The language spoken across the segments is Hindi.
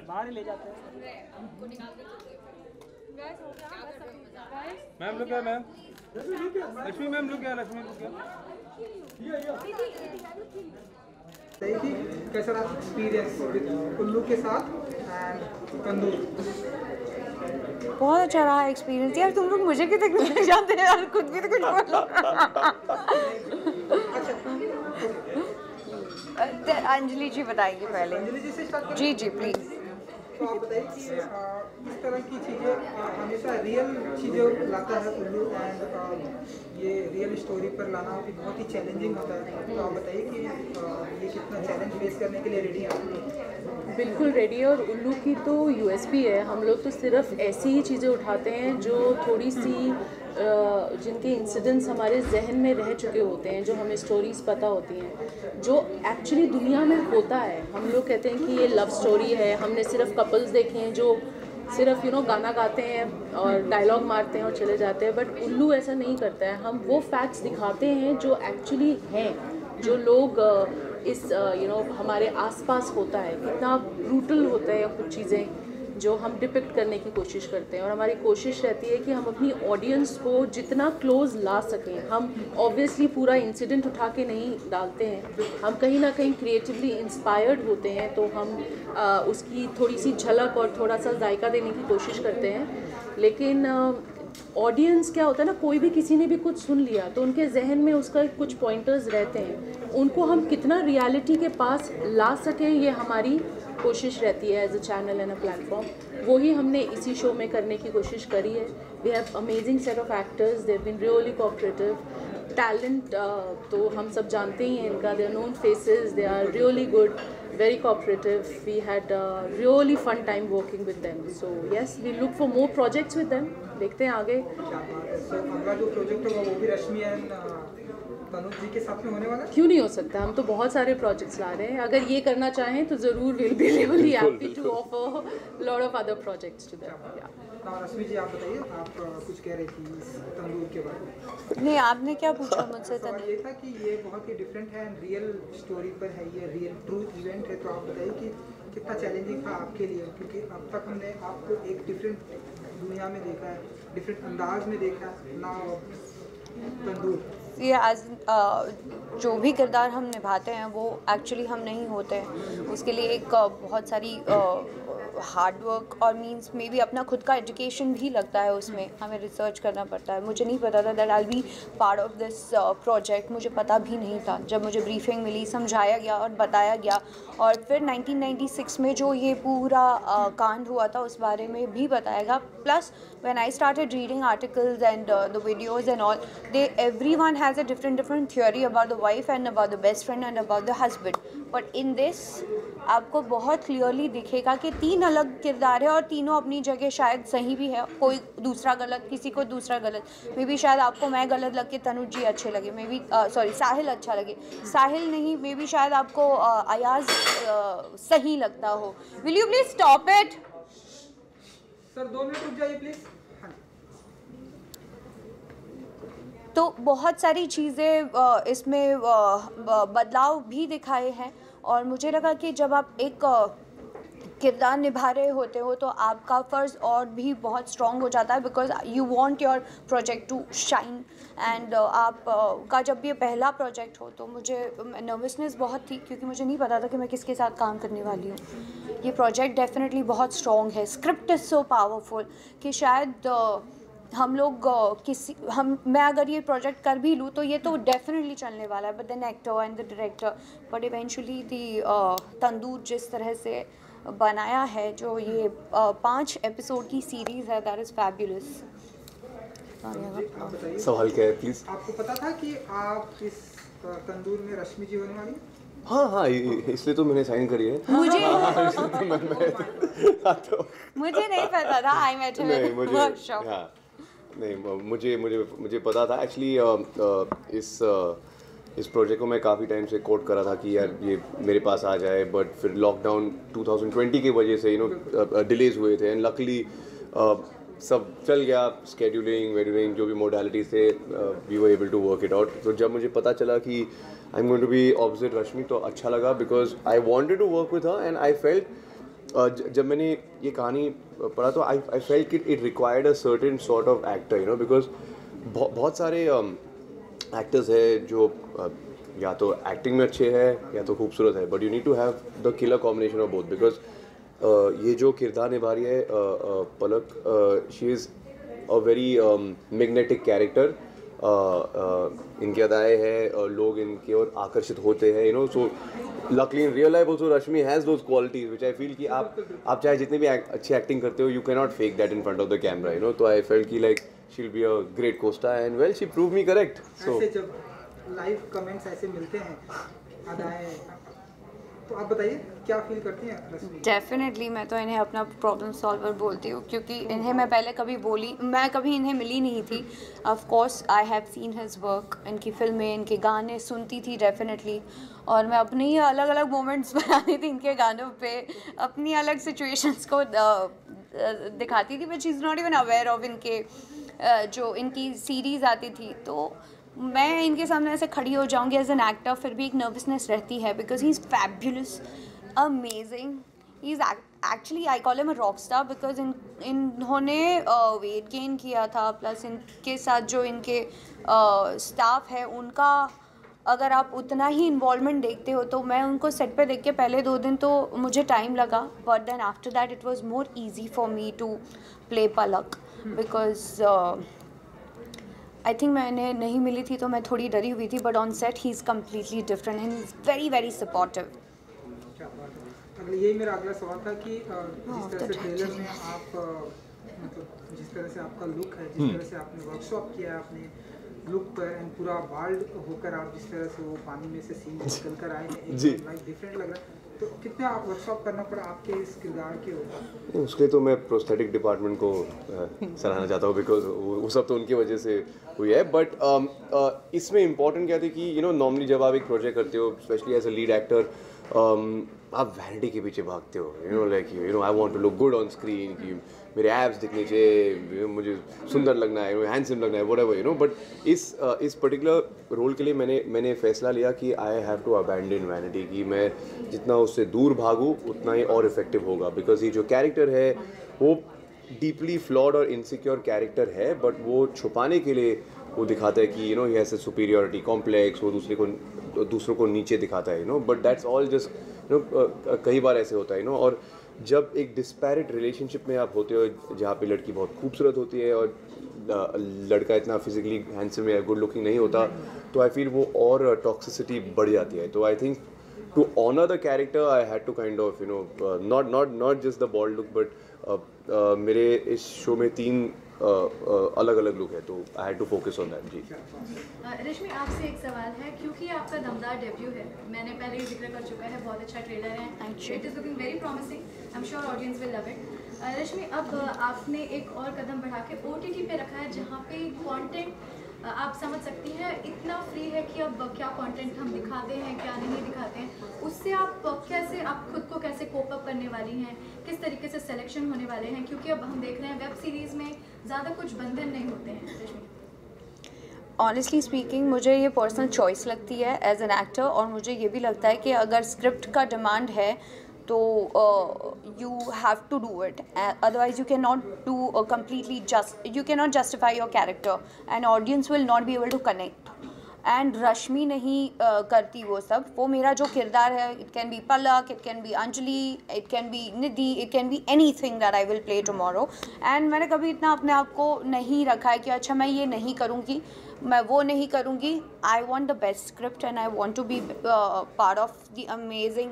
बाहर ही ले जाते हैं। Ma'am look ma'am, Lakshmi ma'am look Lakshmi look. कैसा रहा एक्सपीरियंस विद उल्लू के साथ एंड तंदूर? बहुत अच्छा रहा एक्सपीरियंस। यार तुम लोग मुझे क्यों तक जाते हैं यार, खुद भी तो कुछ बोलो। अंजलि जी बताएंगी पहले। अंजलि जी से स्टार्ट जी जी प्लीज़। तो आप बताइए कि इस तरह की चीज़ें हमेशा रियल चीज़ें लाता है उल्लू एंड ये रियल स्टोरी पर लाना भी बहुत ही चैलेंजिंग होता है। तो आप बताइए कि ये कितना चैलेंज फेस करने के लिए रेडी हैं आप? बिल्कुल रेडी है। और उल्लू की तो यूएसपी है, हम लोग तो सिर्फ ऐसी ही चीज़ें उठाते हैं जो थोड़ी सी जिनके इंसिडेंट्स हमारे जहन में रह चुके होते हैं, जो हमें स्टोरीज़ पता होती हैं, जो एक्चुअली दुनिया में होता है। हम लोग कहते हैं कि ये लव स्टोरी है, हमने सिर्फ कपल्स देखे हैं जो सिर्फ गाना गाते हैं और डायलॉग मारते हैं और चले जाते हैं, बट उल्लू ऐसा नहीं करता है। हम वो फैक्ट्स दिखाते हैं जो एक्चुअली हैं, जो लोग इस हमारे आसपास होता है, कितना ब्रूटल होता है कुछ चीज़ें जो हम डिपिक्ट करने की कोशिश करते हैं। और हमारी कोशिश रहती है कि हम अपनी ऑडियंस को जितना क्लोज ला सकें। हम ऑब्वियसली पूरा इंसिडेंट उठा के नहीं डालते हैं, हम कहीं ना कहीं क्रिएटिवली इंस्पायर्ड होते हैं, तो हम उसकी थोड़ी सी झलक और थोड़ा सा जायका देने की कोशिश करते हैं। लेकिन ऑडियंस क्या होता है ना, कोई भी किसी ने भी कुछ सुन लिया तो उनके जहन में उसका कुछ पॉइंटर्स रहते हैं, उनको हम कितना रियलिटी के पास ला सकें, ये हमारी कोशिश रहती है as a channel and a platform. वही हमने इसी शो में करने की कोशिश करी है। We have amazing set of actors, they have been really cooperative. Talent तो हम सब जानते ही हैं इनका, they are known faces, they are really good, very cooperative. We had a really fun time working with them. So yes, we look for more projects with them. देखते हैं आगे। So अगला जो प्रोजेक्ट होगा वो भी रश्मि एंड तनुज जी के साथ में होने वाला है? क्यों नहीं हो सकता, हम तो बहुत सारे प्रोजेक्ट्स ला रहे हैं। अगर ये करना चाहें तो ज़रूर will be really happy to offer lot of other projects to them. Rashmi ji आप बताइए, आप कुछ कह रही थी इस तंदूर के बारे में। नहीं, आपने क्या पूछा मुझसे? सवाल ये था कि ये बहुत ही डिफरेंट है, रियल स्टोरी पर है, ये रियल ट्रू इवेंट है। तो आप बताइए कि कितना चैलेंजिंग था आपके लिए, क्योंकि अब तक हमने आपको एक डिफरेंट दुनिया में देखा है, डिफरेंट अंदाज में देखा है ना तंदूर। ये आज जो भी किरदार हम निभाते हैं वो एक्चुअली हम नहीं होते हैं। उसके लिए एक बहुत सारी हार्ड वर्क और मींस में भी अपना खुद का एजुकेशन भी लगता है, उसमें हमें रिसर्च करना पड़ता है। मुझे नहीं पता था that I be part of this project, मुझे पता भी नहीं था। जब मुझे ब्रीफिंग मिली, समझाया गया और बताया गया, और फिर 1996 में जो ये पूरा कांड हुआ था उस बारे में भी बताया गया। Plus when I started reading articles and the videos and all, they everyone has a different theory about the wife and about the best friend and about the husband. But in this आपको बहुत क्लियरली दिखेगा कि 3 अलग किरदार है और तीनों अपनी जगह शायद सही भी है। कोई दूसरा गलत, किसी को दूसरा गलत। मे बी शायद आपको मैं गलत लग के तनुज जी अच्छे लगे, मे बी साहिल अच्छा लगे, साहिल नहीं, मे बी शायद आपको अयाज सही लगता हो। Will you please stop it? Sir 2 minute रुक जाइए प्लीज। तो बहुत सारी चीज़ें इसमें बदलाव भी दिखाए हैं, और मुझे लगा कि जब आप एक किरदार निभा रहे होते हो तो आपका फ़र्ज़ और भी बहुत स्ट्रॉन्ग हो जाता है, because you want your project to shine. And आप का जब भी ये पहला प्रोजेक्ट हो तो मुझे नर्वसनेस बहुत थी, क्योंकि मुझे नहीं पता था कि मैं किसके साथ काम करने वाली हूँ। ये प्रोजेक्ट डेफिनेटली बहुत स्ट्रॉन्ग है। स्क्रिप्ट इज़ सो पावरफुल कि शायद हम लोग मैं अगर ये प्रोजेक्ट कर भी लूँ तो ये तो डेफिनेटली चलने वाला है, but then actor and the director, but eventually Tandoor जिस तरह से बनाया है, जो ये 5 एपिसोड की सीरीज़ है, दैट इज़ फैबुलस। सवाल क्या है प्लीज़? आपको पता था कि आप इस तंदूर में रश्मि जी होने वाली? हाँ, इसलिए तो मैंने साइन करी है। मुझे तो मुझे नहीं पता था। I met him in workshop. नहीं, मुझे पता था एक्चुअली। इस प्रोजेक्ट को मैं काफ़ी टाइम से कोट करा था कि यार ये मेरे पास आ जाए, बट फिर लॉकडाउन 2020 की वजह से डिलेज हुए थे, एंड लकली सब चल गया, स्केड्यूलिंग वेड्यूलिंग जो भी मोडालिटीज थे, we were able to work it out. तो जब मुझे पता चला कि I am going to be opposite Rashmi तो अच्छा लगा, because I wanted to work with her and I felt जब मैंने ये कहानी पढ़ा तो आई फेल्ट कि it required a certain sort of actor, you know, because बहुत सारे एक्टर्स है जो या तो एक्टिंग में अच्छे हैं या तो खूबसूरत है, but you need to have the killer combination of both. Because ये जो किरदार निभा रही है Palak, she is a very magnetic character. इनकी अदाएँ हैं, लोग इनकी ओर आकर्षित होते हैं, you know. So luckily in real life also Rashmi has those qualities which I feel कि आप चाहे जितनी भी अच्छी एक्टिंग करते हो, you can not fake that in front of the camera, you know. तो आई फेल्ट कि like she will be a great costar and well she prove me correct. So ऐसे जब लाइव कमेंट्स ऐसे मिलते हैं अदाएं, तो आप बताइए क्या फील करती हैं रश्मि? डेफिनेटली मैं तो इन्हें अपना प्रॉब्लम सॉल्वर बोलती हूँ, क्योंकि इन्हें मैं पहले मैं कभी इन्हें मिली नहीं थी। Of course I have seen his work, इनकी फिल्में, इनके गाने सुनती थी डेफिनेटली, और मैं अपने ही अलग अलग मोमेंट्स बनाती थी इनके गानों पे, अपनी अलग सिचुएशंस को दिखाती थी, but she is not even aware of इनके जो इनकी सीरीज़ आती थी। तो मैं इनके सामने ऐसे खड़ी हो जाऊंगी एज एन एक्टर, फिर भी एक नर्वसनेस रहती है, because he is fabulous, amazing, he is actually I call him a rock star, because इन्होंने वेट गेन किया था, प्लस इनके साथ जो इनके स्टाफ है उनका अगर आप उतना ही इन्वॉल्वमेंट देखते हो, तो मैं उनको सेट पे देख के पहले 2 दिन तो मुझे टाइम लगा, but then after that it was more easy for me to play Palak, because I think मैंने नहीं मिली थी तो मैं थोड़ी डरी हुई थी, but on set he is completely different and is very very supportive. क्या बात है। अगला यही मेरा अगला सवाल था कि जिस तरह से ट्रेलर में आप मतलब जिस तरह से आपका लुक है, जिस तरह से आपने वर्कशॉप किया है अपने लुक पर, एंड पूरा बाल्ड होकर आप जिस तरह से वो पानी में से सीन निकल कर आए हैं, एकदम लाइक डिफरेंट लग रहा है, तो कितना आप वर्कशॉप करना पड़ा आपके इस किरदार के ऊपर? उसके तो मैं प्रोस्थेटिक डिपार्टमेंट को सराहना चाहता हूँ, बिकॉज वो सब तो उनकी वजह से हुई है। बट इसमें इम्पॉर्टेंट क्या थी कि यू नो नॉर्मली जब आप एक प्रोजेक्ट करते हो, specially as a lead actor, आप वैनिटी के पीछे भागते हो, you know, like you know I want to look good on screen, कि मेरे एब्स दिखने चाहिए, मुझे सुंदर लगना है, हैंडसम लगना है, व्हाटएवर, यू नो। बट इस पर्टिकुलर रोल के लिए मैंने फैसला लिया कि I have to abandon vanity, कि मैं जितना उससे दूर भागूँ उतना ही और इफेक्टिव होगा। बिकॉज ये जो कैरेक्टर है वो डीपली फ्लॉड और इनसिक्योर कैरेक्टर है, बट वो छुपाने के लिए वो दिखाता है कि you know he has a superiority complex, वो दूसरों को नीचे दिखाता है, you know. But that's all just you know, कई बार ऐसे होता है, यू नो। और जब एक डिस्पैरेट रिलेशनशिप में आप होते हो जहाँ पे लड़की बहुत खूबसूरत होती है और लड़का इतना फिजिकली हैंडसम या गुड लुकिंग नहीं होता, तो आई फील वो और टॉक्सिसिटी बढ़ जाती है। तो I think to honour the character I had to kind of you know not just the bold look, but मेरे इस शो में 3 अलग अलग लुक है, तो I had to focus on that. Ji Rashmi, आपसे एक सवाल है, क्योंकि आपका दमदार डेब्यू है, मैंने पहले ही जिक्र कर चुका है, बहुत अच्छा ट्रेलर है, it is looking very promising, I am sure audience will love it. Rashmi, अब आपने एक और कदम बढ़ा के OTT पे रखा है, जहाँ पे कंटेंट आप समझ सकती हैं इतना फ्री है कि अब क्या कंटेंट हम दिखाते हैं, क्या नहीं दिखाते हैं, उससे आप खुद को कैसे कोप अप करने वाली हैं, किस तरीके से सिलेक्शन होने वाले हैं, क्योंकि अब हम देख रहे हैं वेब सीरीज़ में ज़्यादा कुछ बंधन नहीं होते हैं। रश्मि, ऑनेस्टली स्पीकिंग मुझे ये पर्सनल चॉइस लगती है एज एन एक्टर, और मुझे ये भी लगता है कि अगर स्क्रिप्ट का डिमांड है तो you have to do it, otherwise you can not do completely you can not justify your character and audience will not be able to connect. And Rashmi नहीं करती वो सब, वो मेरा जो किरदार है, it can be Palak, it can be Anjali, it can be Nidhi, it can be anything that I will play tomorrow. And मैंने कभी इतना अपने आप को नहीं रखा है कि अच्छा मैं ये नहीं करूँगी, मैं वो नहीं करूँगी। I want the best script and I want to be part of the amazing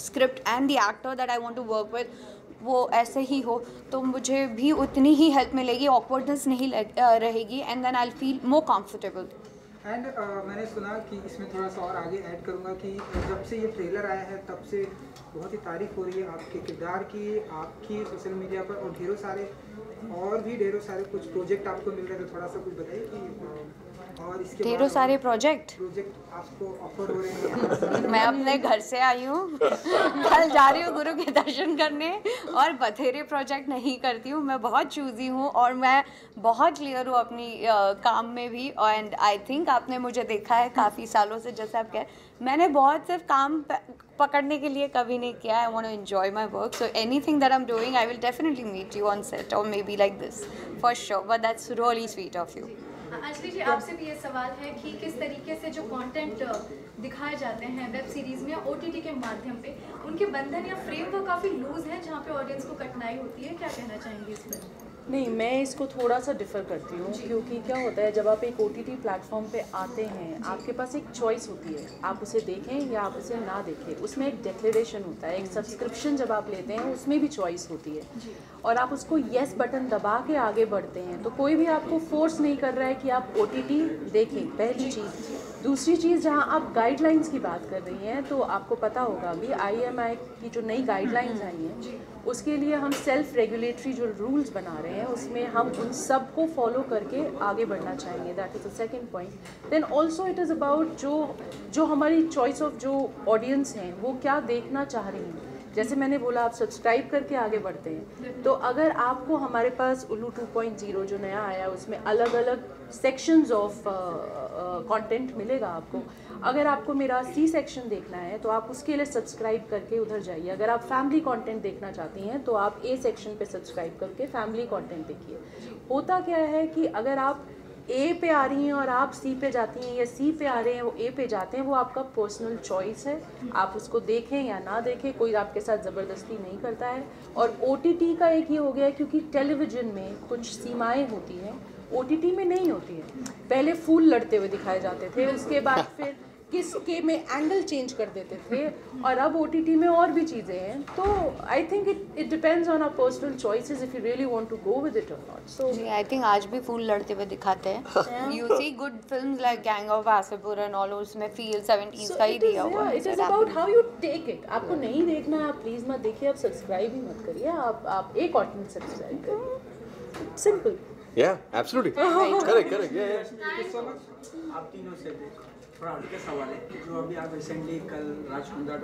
script and the actor that I want to work with, वो ऐसे ही हो तो मुझे भी उतनी ही हेल्प मिलेगी, ऑकवर्डनेस नहीं रहेगी, and then I will feel more comfortable. And मैंने सुना कि इसमें थोड़ा सा और आगे ऐड करूँगा कि जब से ये ट्रेलर आया है तब से बहुत ही तारीफ हो रही है आपके किरदार की, आपकी सोशल मीडिया पर, और ढेरों सारे कुछ प्रोजेक्ट आपको मिल रहे हैं, तो थोड़ा सा कुछ बताइए कि और इसके ढेरों सारे प्रोजेक्ट आपको ऑफर हो रहे हैं। मैं अपने घर से आई हूँ, कल जा रही हूँ गुरु के दर्शन करने, और बथेरे प्रोजेक्ट नहीं करती हूँ, मैं बहुत चूज़ी हूँ और मैं बहुत क्लियर हूँ अपनी काम में भी। एंड आई थिंक आपने मुझे देखा है काफ़ी सालों से, जैसे आप कह, मैंने बहुत सिर्फ काम पकड़ने के लिए कभी नहीं किया. I want to enjoy my work. So anything that I'm doing, I will definitely meet you on set or maybe like this for sure. But that's really sweet of you. Anjali जी, आपसे भी ये सवाल है कि किस तरीके से जो कंटेंट दिखाए जाते हैं वेब सीरीज़ में या OTT के माध्यम पे, उनके बंधन या फ्रेमवर्क काफ़ी लूज है जहाँ पे ऑडियंस को कठिनाई होती है. क्या कहना चाहेंगे इस पर? नहीं, मैं इसको थोड़ा सा डिफ़र करती हूँ, क्योंकि क्या होता है जब आप एक OTT प्लेटफॉर्म पे आते हैं, आपके पास एक चॉइस होती है, आप उसे देखें या आप उसे ना देखें. उसमें एक डिक्लेरेशन होता है. एक सब्सक्रिप्शन जब आप लेते हैं उसमें भी चॉइस होती है, और आप उसको येस बटन दबा के आगे बढ़ते हैं, तो कोई भी आपको फोर्स नहीं कर रहा है कि आप OTT देखें. पहली चीज़. दूसरी चीज़, जहाँ आप गाइडलाइंस की बात कर रही हैं, तो आपको पता होगा अभी IMI की जो नई गाइडलाइंस आई हैं, उसके लिए हम सेल्फ रेगुलेटरी जो रूल्स बना रहे हैं, उसमें हम उन सब को फॉलो करके आगे बढ़ना चाहेंगे. That is the second point. Then also it is about जो हमारी चॉइस ऑफ जो ऑडियंस हैं वो क्या देखना चाह रही हैं. जैसे मैंने बोला, आप सब्सक्राइब करके आगे बढ़ते हैं, तो अगर आपको हमारे पास उल्लू 2.0 जो नया आया है उसमें अलग अलग सेक्शंस ऑफ कंटेंट मिलेगा आपको. अगर आपको मेरा C सेक्शन देखना है तो आप उसके लिए सब्सक्राइब करके उधर जाइए. अगर आप फैमिली कंटेंट देखना चाहती हैं तो आप A सेक्शन पे सब्सक्राइब करके फैमिली कंटेंट देखिए. होता क्या है कि अगर आप A पे आ रही हैं और आप C पे जाती हैं, या C पे आ रहे हैं वो A पे जाते हैं, वो आपका पर्सनल चॉइस है. आप उसको देखें या ना देखें, कोई आपके साथ ज़बरदस्ती नहीं करता है. और OTT का एक ये हो गया, क्योंकि टेलीविज़न में कुछ सीमाएं होती हैं, OTT में नहीं होती है. पहले फूल लड़ते हुए दिखाए जाते थे, उसके बाद फिर किस के में एंगल चेंज कर देते थे, और अब OTT में और भी चीज़ें हैं. तो I think it depends on our personal choices if you really want to go with it और not. So ji, I think आज भी फूल लड़ते हुए दिखाते हैं. You see good films like gang of Wasseypur and all, उसमें फील 70s का ही दिया हुआ है. It is about how you take it. आपको नहीं देखना है, आप प्लीज़ मत देखिए, आप सब्सक्राइब ही मत करिए, आप एक कंटेंट सब्सक्राइब करिए. Simple. Yeah, absolutely. Correct. Yeah. Thank you so much. आप तीनों से थोड़ा हटके सवाल है जो अभी आप रिसेंटली कल राजकुंडा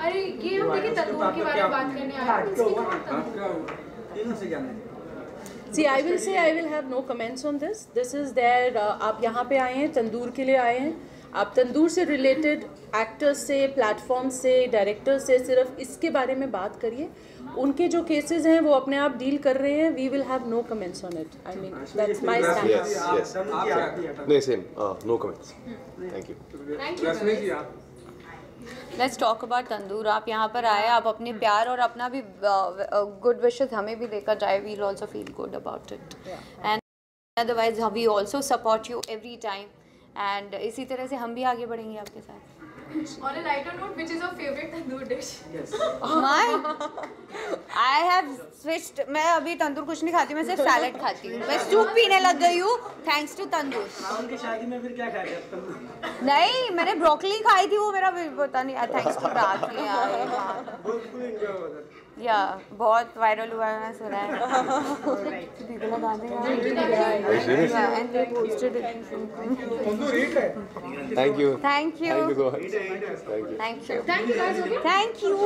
अरे ये हम देखिए तंदूर के बारे में बात करने आए हैं. तीनों से जाने. See, I will say I will have no comments on this. This is there. आप यहाँ पे आए हैं, तंदूर के लिए आए हैं. आप तंदूर से रिलेटेड एक्टर्स से, प्लेटफॉर्म से, डायरेक्टर से सिर्फ इसके बारे में बात करिए. उनके जो केसेस हैं वो अपने आप डील कर रहे हैं. We will have no comments on it. I mean that's my stand. Yes. No, same. No comments. Thank you. Let's talk about Tandoor. आप यहाँ पर आए, आप अपने प्यार और अपना भी गुड विशेस हमें भी देकर जाए. We'll also feel good about it. And otherwise we also support you every time. And इसी तरह से हम भी आगे बढ़ेंगे आपके साथ. On a lighter note, which is your favorite tandoor dish? Yes. I have switched. मैं अभी तंदूर कुछ नहीं खाती, मैं सिर्फ सैलेड खाती हूँ. मैं सूप पीने लग गई हूँ थैंक्स टू तंदूर. राहुल की शादी में फिर क्या खाया तंदूर? नहीं, मैंने ब्रोकली खाई थी, वो मेरा पता नहीं. थैंक्स टू रात में फुल एंजॉय हुआ था. या बहुत वायरल हुआ है, मैंने सुना है. people are dancing around. Yeah, and they posted it. Thank you. Thank you. Thank you so much. Thank you. Thank you. Thank you.